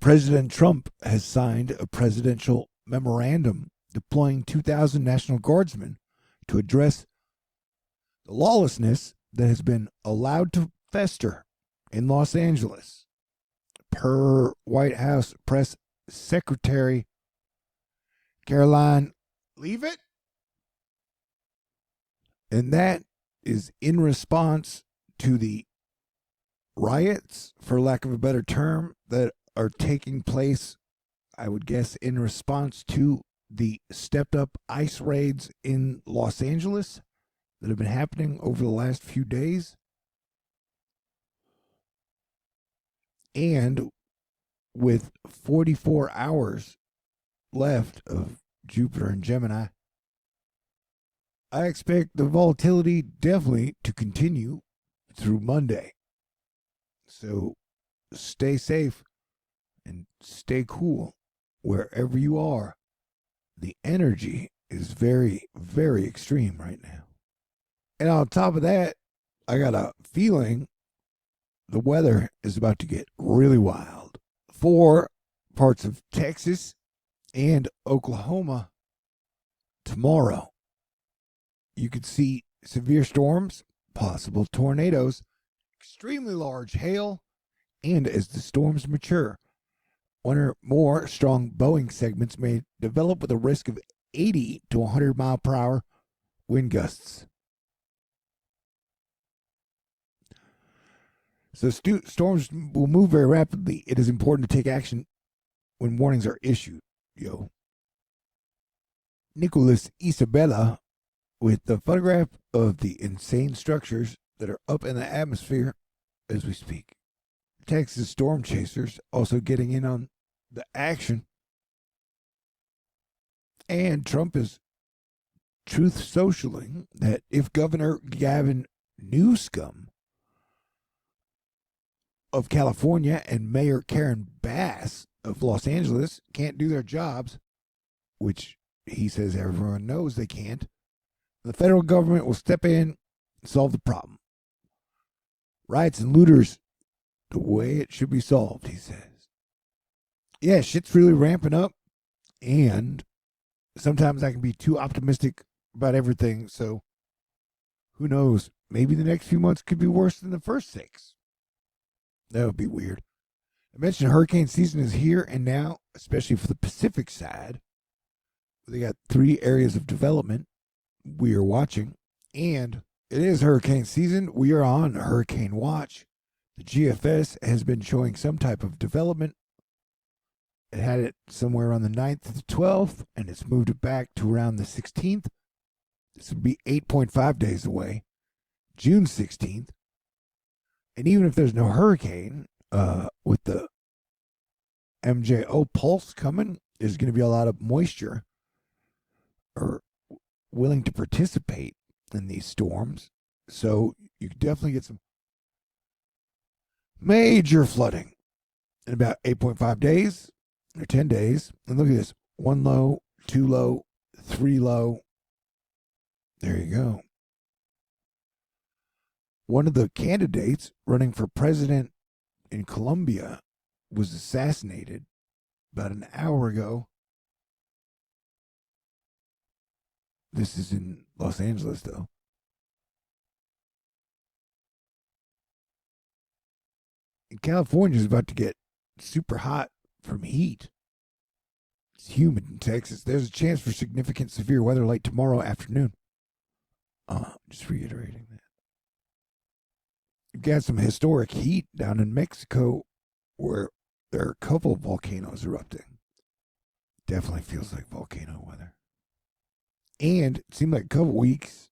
President Trump has signed a presidential memorandum deploying 2,000 National Guardsmen to address the lawlessness that has been allowed to fester in Los Angeles, per White House Press Secretary Caroline Leavitt. And that is in response to the riots, for lack of a better term, that are taking place, I would guess, in response to the stepped up ICE raids in Los Angeles that have been happening over the last few days. And with 44 hours left of Jupiter and Gemini, I expect the volatility definitely to continue through Monday. So stay safe and stay cool wherever you are. The energy is very, very extreme right now. And on top of that, I got a feeling the weather is about to get really wild for parts of Texas and Oklahoma tomorrow. You could see severe storms, possible tornadoes, extremely large hail, and as the storms mature, one or more strong Boeing segments may develop with a risk of 80 to 100 mile per hour wind gusts. So storms will move very rapidly. It is important to take action when warnings are issued. Nicholas Isabella with the photograph of the insane structures that are up in the atmosphere as we speak. Texas storm chasers also getting in on the action. And Trump is truth socialing that if Governor Gavin Newsom of California and Mayor Karen Bass of Los Angeles can't do their jobs, which he says everyone knows they can't, the federal government will step in and solve the problem. Riots and looters, the way it should be solved, he says. Yeah, shit's really ramping up, and sometimes I can be too optimistic about everything, so who knows? Maybe the next few months could be worse than the first 6. That would be weird. I mentioned hurricane season is here and now, especially for the Pacific side. They got 3 areas of development we are watching, and it is hurricane season. We are on hurricane watch. The GFS has been showing some type of development. It had it somewhere on the 9th to the 12th, and it's moved it back to around the 16th. This would be 8.5 days away, June 16th. And even if there's no hurricane, with the MJO pulse coming, there's going to be a lot of moisture or willing to participate in these storms. So you could definitely get some major flooding in about 8.5 days or 10 days. And look at this: 1 low, 2 low, 3 low. There you go. One of the candidates running for president in Colombia was assassinated about an hour ago. This is in Los Angeles, though. And California is about to get super hot from heat. It's humid in Texas. There's a chance for significant severe weather late tomorrow afternoon. Just reiterating that. You've got some historic heat down in Mexico where there are a couple of volcanoes erupting. Definitely feels like volcano weather. And it seemed like a couple weeks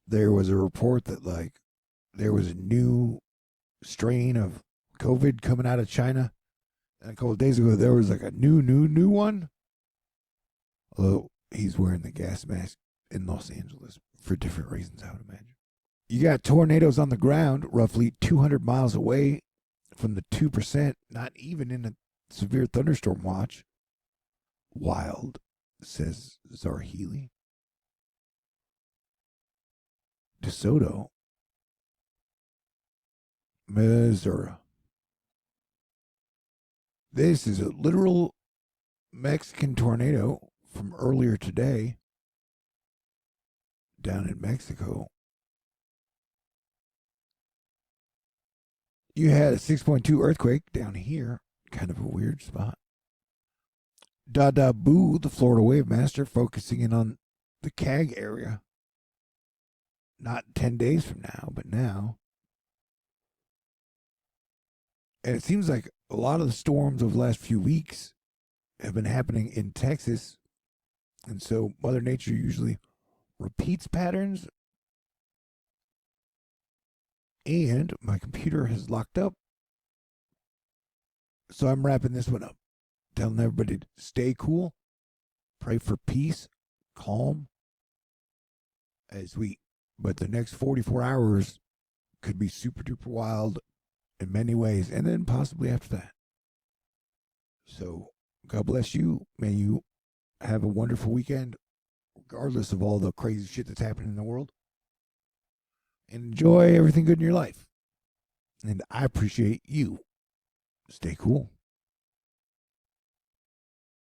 there was a report that there was a new strain of COVID coming out of China. And a couple of days ago there was a new one. Although he's wearing the gas mask in Los Angeles for different reasons, I would imagine. You got tornadoes on the ground roughly 200 miles away from the 2%, not even in a severe thunderstorm watch. Wild, says Zarhealy. DeSoto, Missouri. This is a literal Mexican tornado from earlier today down in Mexico. You had a 6.2 earthquake down here, kind of a weird spot. Dada Boo, the Florida Wave Master, focusing in on the CAG area. Not 10 days from now, but now. And it seems like a lot of the storms of the last few weeks have been happening in Texas. And so Mother Nature usually repeats patterns. And my computer has locked up. So I'm wrapping this one up, telling everybody to stay cool, pray for peace, calm, but the next 44 hours could be super duper wild in many ways, and then possibly after that. So, God bless you. May you have a wonderful weekend, regardless of all the crazy shit that's happening in the world. And enjoy everything good in your life. And I appreciate you. Stay cool.